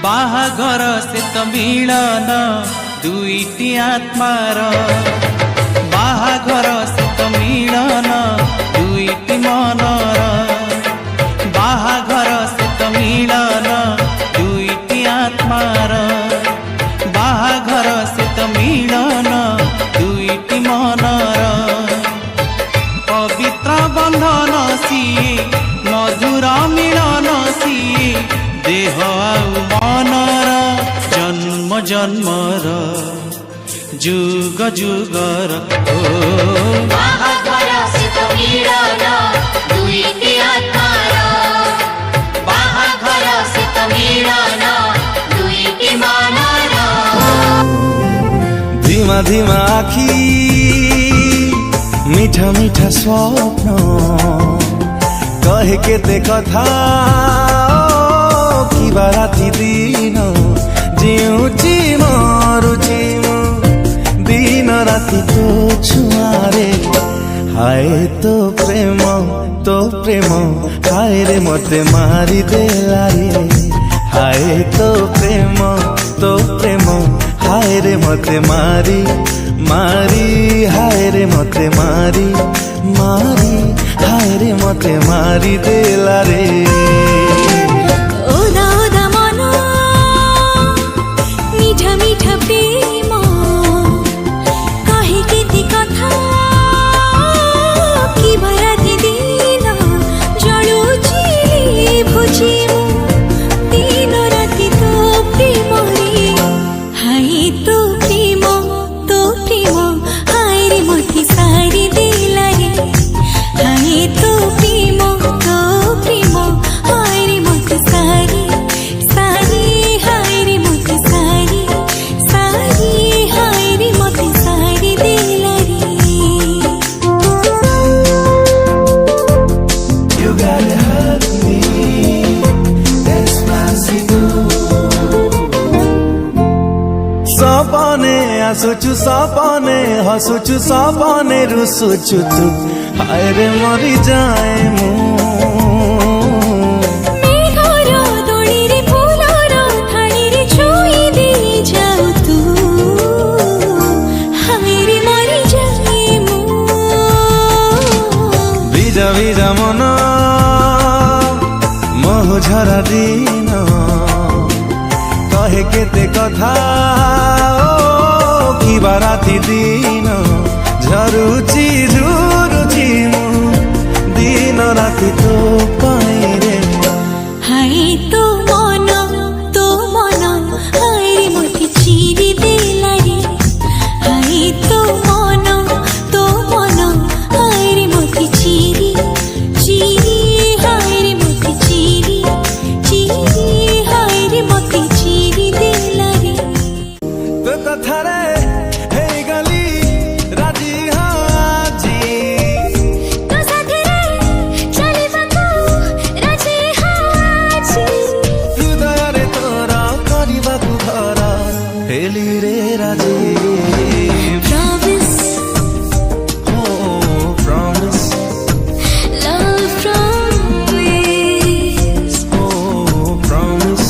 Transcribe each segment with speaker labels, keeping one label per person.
Speaker 1: बाहाघर से तो मिलन दुईटी आत्मार बाहाघर से तो मिलन दुईटी मनर बाहाघर से तो मिलन दुईटी आत्मार बाहाघर से तो मिलन दुईटी मनर पवित्र बंधन सिए मधुर मिलन सिए देह आउ मनर जन्म जन्मर जुग जुगर
Speaker 2: बाहाघर से तो मिलन दुईटी आत्मार बाहाघर से तो मिलन दुईटी मनर
Speaker 3: धीमा धीमा आखी मीठा मीठा स्वप्न कहे केते कथा किबा राति दिन जिउची मरुची दिन राति तो छुआरे हाय तो प्रेम हाय रे मते मारी देला रे हाय तो प्रेम हाय रे मते मारी हाय रे मते मारी हाय रे मते मारी देला रे
Speaker 2: ओदा ओदा मन मीठा मीठा प्रेम कहे केते कथा कि राति दिन जलुची भुजी दिन राति तो प्रेम रे हाय तो प्रेम हाय रे मते सारी देला रे हाय तो प्रेम हाय रे मते सारी हाय रे मते सारी हाय रे मते सारी देला रे
Speaker 3: You gotta hug me, despacito. सपने आसुचु सपने हसुचु सपने रुसुचु तू हाय रे मरी जाए मु
Speaker 2: मेघर दोड़ी रे फूलर थाली रे छुई दे जाऊ तू हाय रे मरी जाए मु
Speaker 3: ভিজা ভিজা মন মোহ ঝরা দিন কহে কেতে কথা কিবা রাতি দিন ঝরুচি ঝুরুচি মু দিন রাতি তো পাই রে
Speaker 2: हाय तो मन हाय रे मते चिरी देला रे हाय तो मन हाय रे मते चिरी हाय रे मते चिरी हाय रे मते चिरी देला रे
Speaker 3: तो कथारे हे गली राजी हाजी
Speaker 2: तो साथे रे चली बाकू राजी हाजी
Speaker 3: हृदय तोरा କରିବାକୁ ଘର ହେଲି ରେ ରାଜି
Speaker 2: promise
Speaker 3: oh promise
Speaker 2: love promise
Speaker 3: oh promise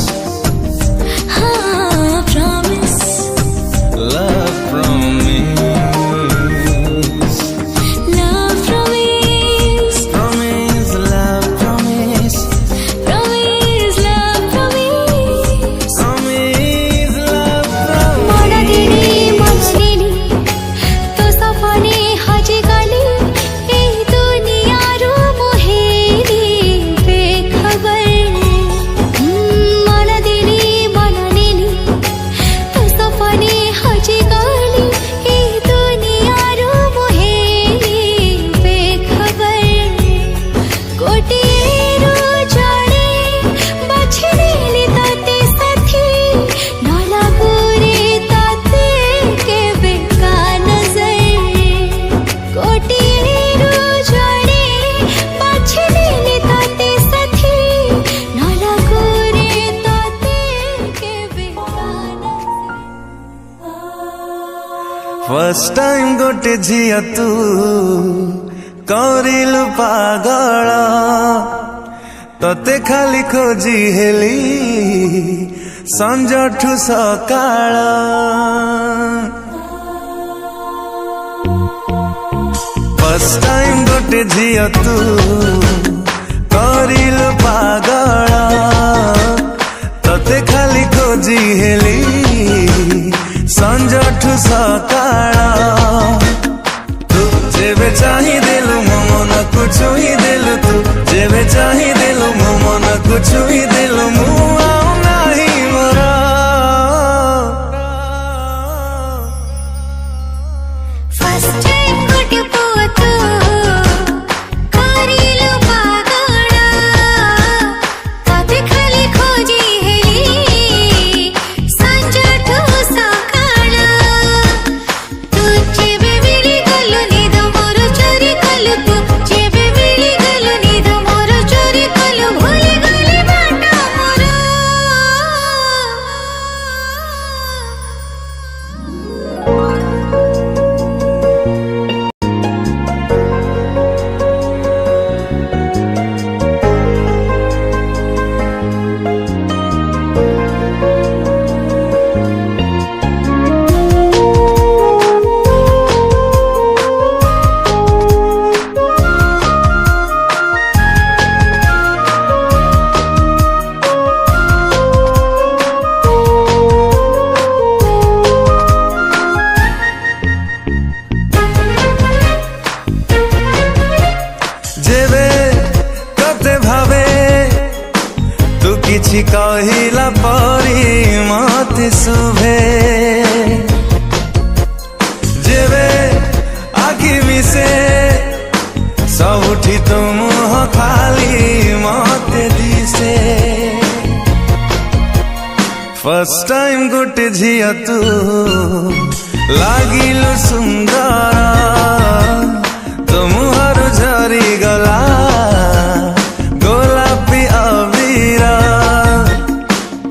Speaker 2: promise
Speaker 3: love promise
Speaker 2: love promise
Speaker 3: promise love promise
Speaker 2: promise love promise
Speaker 3: promise love promise
Speaker 2: मन दिनी तो सपने हजे गली ए दुनिया रो मोहेरी बेखबर मन दिनी तो सपने हजे गली ए दुनिया रो मोहेरी बेखबर गोटे रो जड़े बछड़ेली ताते साथी न लागू रे ताते के बेका नजर गोटे रो जड़े बछड़ेली ताते साथी न लागू रे ताते के बेका नजर
Speaker 3: फर्स्ट टाइम गोटे झिया तू କରିଲୁ ପାଗଳ ତତେ ଖାଲି ଖୋଜି ହେଲି संजठु सकाळ फर्स्ट टाइम गोटे झिया तू करिलु पागल तते खाली खोजी हेली संजठु सकाळ तू जेबे चाही देलु मो मन को छुई देलु तू जेबे चाही देलु मो मन को छुई देलु मु आउ नाही मोर
Speaker 2: फर्स्ट टाइम गोटे पुआ तू करिलु पागल तते खाली खोजी हेली संजठु सकाळ तू जेबे मिली गलु निद मोर चोरी कलु तू जेबे मिली गलु निद मोर चोरी कलु भूली गली बाट मोर
Speaker 3: जेबे कते भावे तू किछि कहिला परी मते सुभे जेबे आखि मिसे सबुठी तो मुह खाली मते दिसे फर्स्ट टाइम गोटे झिया तू लागिलु सुंदर तो मुहर झरी गला गोलापी अबीरा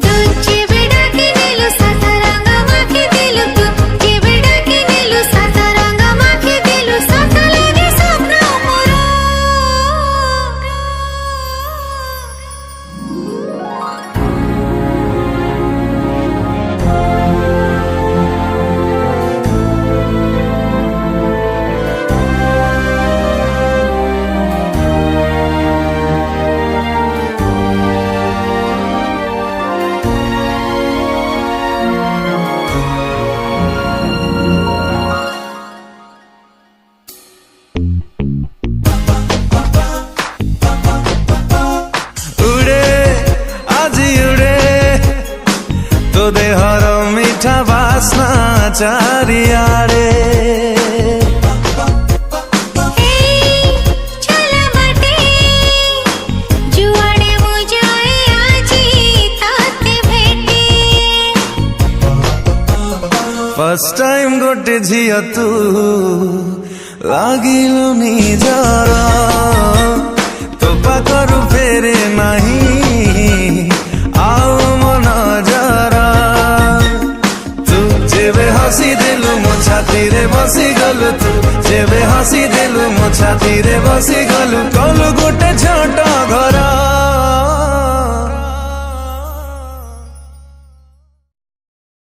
Speaker 2: तू जेबे डाकी देलु सात रंग माखी देलु तू जेबे डाकी देलु सात रंग माखी देलु सात लागे स्वप्न मोर
Speaker 3: उड़े आजी उड़े तो देहर मीठा बासना चारियाड़े
Speaker 2: चला बाटे जुआड़े मु जाए आजी ताते भेटे
Speaker 3: फर्स्ट टाइम गोटे झिया तू लागिलु निजर तो पाखरु फेरे नाही आउ मन जरा तू जेबे हसी देलु मो छाती रे बसी गलु तू जेबे हसी देलु मो छाती रे बसी गलु